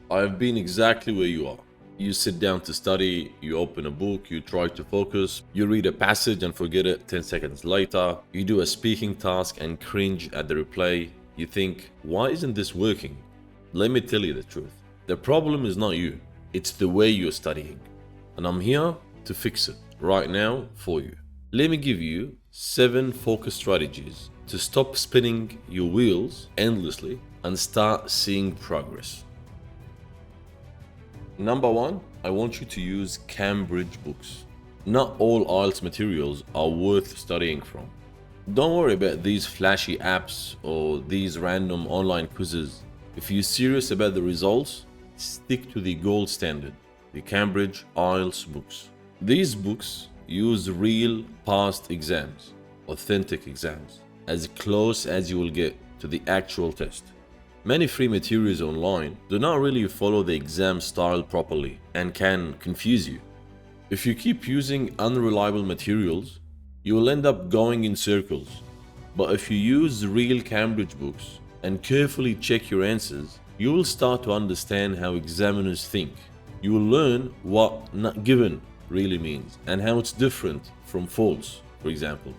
I've been exactly where you are. You sit down to study, you open a book, you try to focus, you read a passage and forget it 10 seconds later, you do a speaking task and cringe at the replay. You think, why isn't this working? Let me tell you the truth. The problem is not you, it's the way you're studying. And I'm here to fix it right now for you. Let me give you 7 focus strategies to stop spinning your wheels endlessly and start seeing progress. Number 1, I want you to use Cambridge books. Not all IELTS materials are worth studying from. Don't worry about these flashy apps or these random online quizzes. If you're serious about the results, stick to the gold standard, the Cambridge IELTS books. These books use real past exams, authentic exams, as close as you will get to the actual test. Many free materials online do not really follow the exam style properly and can confuse you. If you keep using unreliable materials, you will end up going in circles. But if you use real Cambridge books and carefully check your answers, you will start to understand how examiners think. You will learn what not given really means and how it's different from false, for example.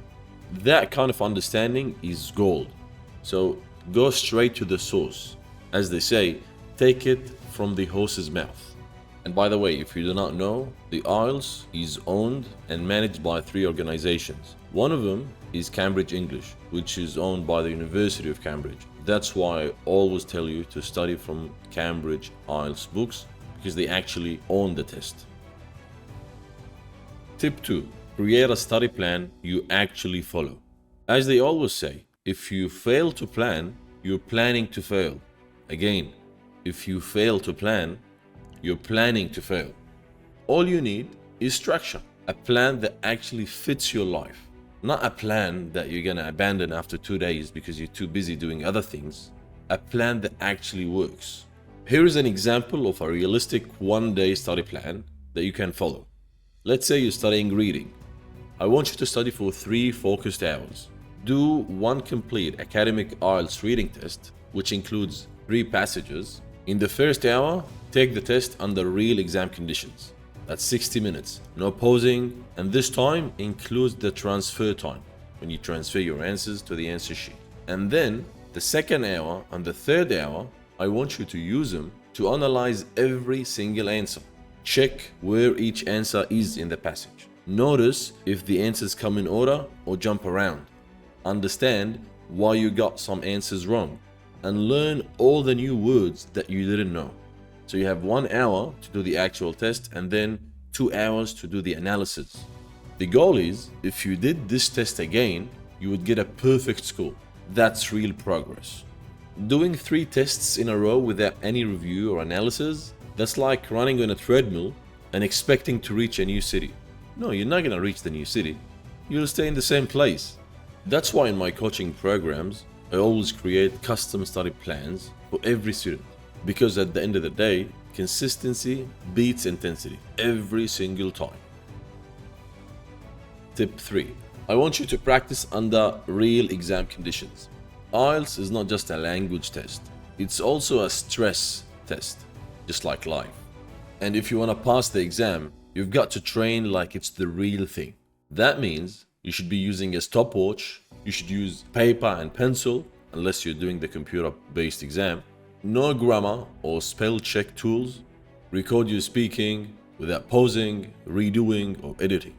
That kind of understanding is gold. So go straight to the source. As they say, take it from the horse's mouth. And by the way, if you do not know, the IELTS is owned and managed by 3 organizations. One of them is Cambridge English, which is owned by the University of Cambridge. That's why I always tell you to study from Cambridge IELTS books, because they actually own the test. Tip 2. Create a study plan you actually follow. As they always say, if you fail to plan, you're planning to fail. Again, if you fail to plan, you're planning to fail. All you need is structure, a plan that actually fits your life. Not a plan that you're gonna abandon after 2 days because you're too busy doing other things. A plan that actually works. Here is an example of a realistic 1-day study plan that you can follow. Let's say you're studying reading. I want you to study for 3 focused hours. Do 1 complete academic IELTS reading test, which includes 3 passages. In the first hour, take the test under real exam conditions. That's 60 minutes, no pausing, and this time includes the transfer time, when you transfer your answers to the answer sheet. And then, the second hour and the third hour, I want you to use them to analyze every single answer. Check where each answer is in the passage. Notice if the answers come in order or jump around. Understand why you got some answers wrong, and learn all the new words that you didn't know. So you have 1 hour to do the actual test and then 2 hours to do the analysis. The goal is, if you did this test again, you would get a perfect score. That's real progress. Doing 3 tests in a row without any review or analysis, that's like running on a treadmill and expecting to reach a new city. No, you're not gonna reach the new city. You'll stay in the same place. That's why in my coaching programs, I always create custom study plans for every student. Because at the end of the day, consistency beats intensity every single time. Tip 3. I want you to practice under real exam conditions. IELTS is not just a language test, it's also a stress test, just like life. And if you want to pass the exam, you've got to train like it's the real thing. That means you should be using a stopwatch, you should use paper and pencil, unless you're doing the computer-based exam. No grammar or spell check tools. Record your speaking without pausing, redoing, or editing.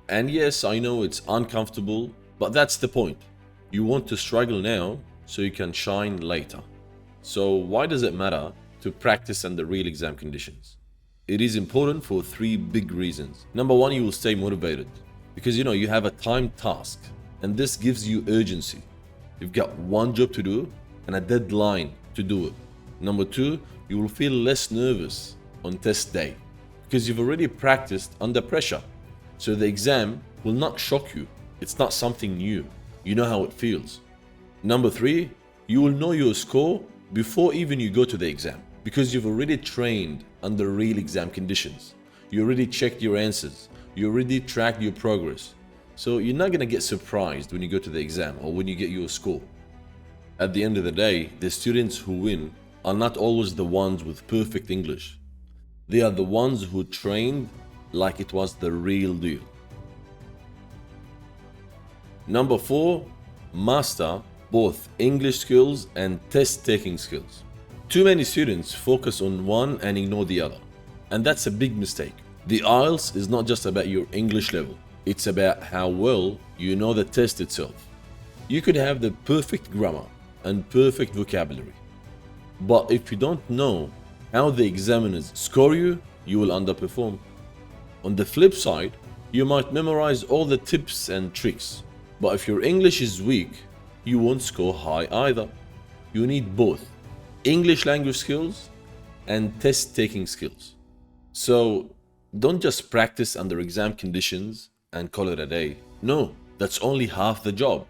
And yes, I know it's uncomfortable, but that's the point. You want to struggle now so you can shine later. So why does it matter to practice under real exam conditions? It is important for 3 big reasons. Number 1, you will stay motivated because you have a timed task, and this gives you urgency. You've got 1 job to do and a deadline to do it. Number 2, you will feel less nervous on test day because you've already practiced under pressure. So the exam will not shock you. It's not something new. You know how it feels. Number 3, you will know your score before even you go to the exam because you've already trained under real exam conditions. You already checked your answers. You already tracked your progress. So you're not going to get surprised when you go to the exam or when you get your score. At the end of the day, the students who win are not always the ones with perfect English. They are the ones who trained like it was the real deal. Number 4, master both English skills and test-taking skills. Too many students focus on one and ignore the other, and that's a big mistake. The IELTS is not just about your English level, it's about how well you know the test itself. You could have the perfect grammar and perfect vocabulary, but if you don't know how the examiners score you, you will underperform. On the flip side, you might memorize all the tips and tricks, but if your English is weak, you won't score high either. You need both English language skills and test-taking skills. So don't just practice under exam conditions and call it a day. No, that's only half the job.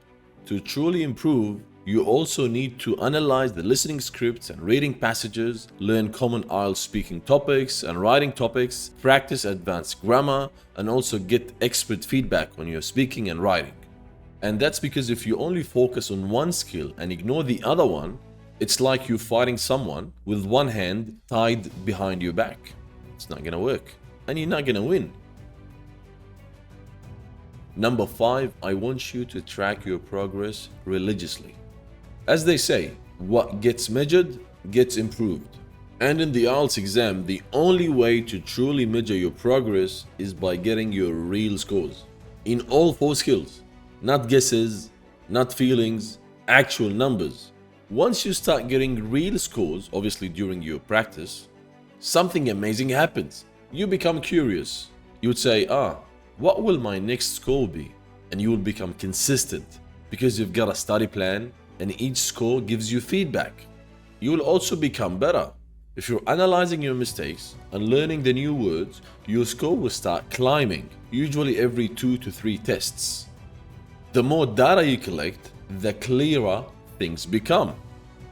To truly improve, you also need to analyze the listening scripts and reading passages, learn common IELTS speaking topics and writing topics, practice advanced grammar, and also get expert feedback on your speaking and writing. And that's because if you only focus on one skill and ignore the other one, it's like you fighting someone with one hand tied behind your back. It's not gonna work, and you're not gonna win. Number 5, I want you to track your progress religiously. As they say, what gets measured gets improved. And in the IELTS exam, the only way to truly measure your progress is by getting your real scores in all 4 skills. Not guesses, not feelings, actual numbers. Once you start getting real scores, obviously during your practice, something amazing happens. You become curious. You would say, what will my next score be? And you will become consistent because you've got a study plan and each score gives you feedback. You will also become better. If you're analyzing your mistakes and learning the new words, your score will start climbing, usually every 2 to 3 tests. The more data you collect, the clearer things become.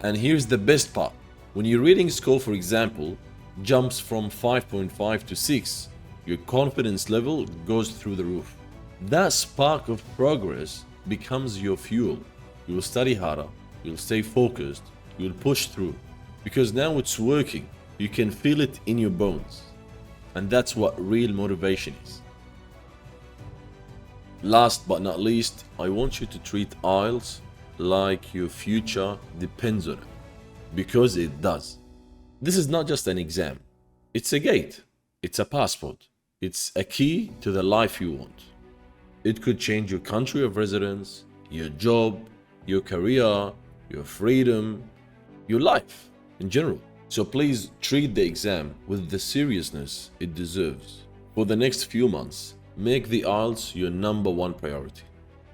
And here's the best part. When your reading score, for example, jumps from 5.5 to 6, your confidence level goes through the roof. That spark of progress becomes your fuel. You will study harder, you'll stay focused, you'll push through. Because now it's working. You can feel it in your bones. And that's what real motivation is. Last but not least, I want you to treat IELTS like your future depends on it. Because it does. This is not just an exam. It's a gate. It's a passport. It's a key to the life you want. It could change your country of residence, your job, your career, your freedom, your life in general. So please treat the exam with the seriousness it deserves. For the next few months, make the IELTS your number 1 priority.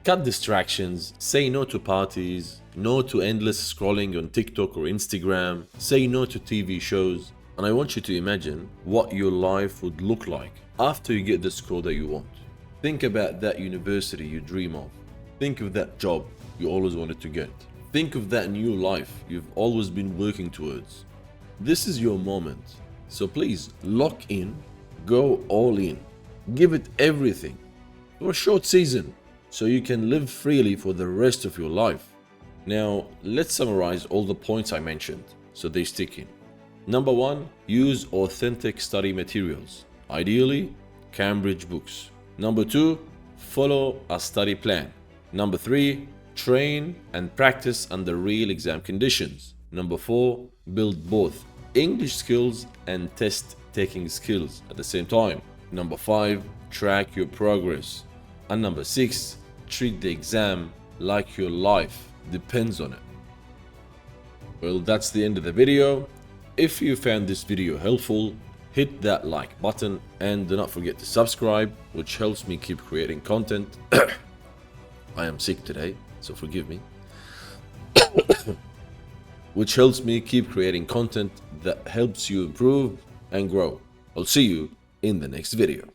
Cut distractions, say no to parties, no to endless scrolling on TikTok or Instagram, say no to TV shows, and I want you to imagine what your life would look like after you get the score that you want. Think about that university you dream of. Think of that job you always wanted to get. Think of that new life you've always been working towards. This is your moment. So please lock in, go all in, give it everything for a short season so you can live freely for the rest of your life. Now, let's summarize all the points I mentioned so they stick in. Number 1, use authentic study materials, ideally Cambridge books. Number 2, follow a study plan. Number 3, train and practice under real exam conditions. Number 4, build both English skills and test-taking skills at the same time. Number 5, track your progress. And number 6, treat the exam like your life depends on it. Well, that's the end of the video. If you found this video helpful, hit that like button and do not forget to subscribe, which helps me keep creating content. I am sick today, so forgive me. Which helps me keep creating content that helps you improve and grow. I'll see you in the next video.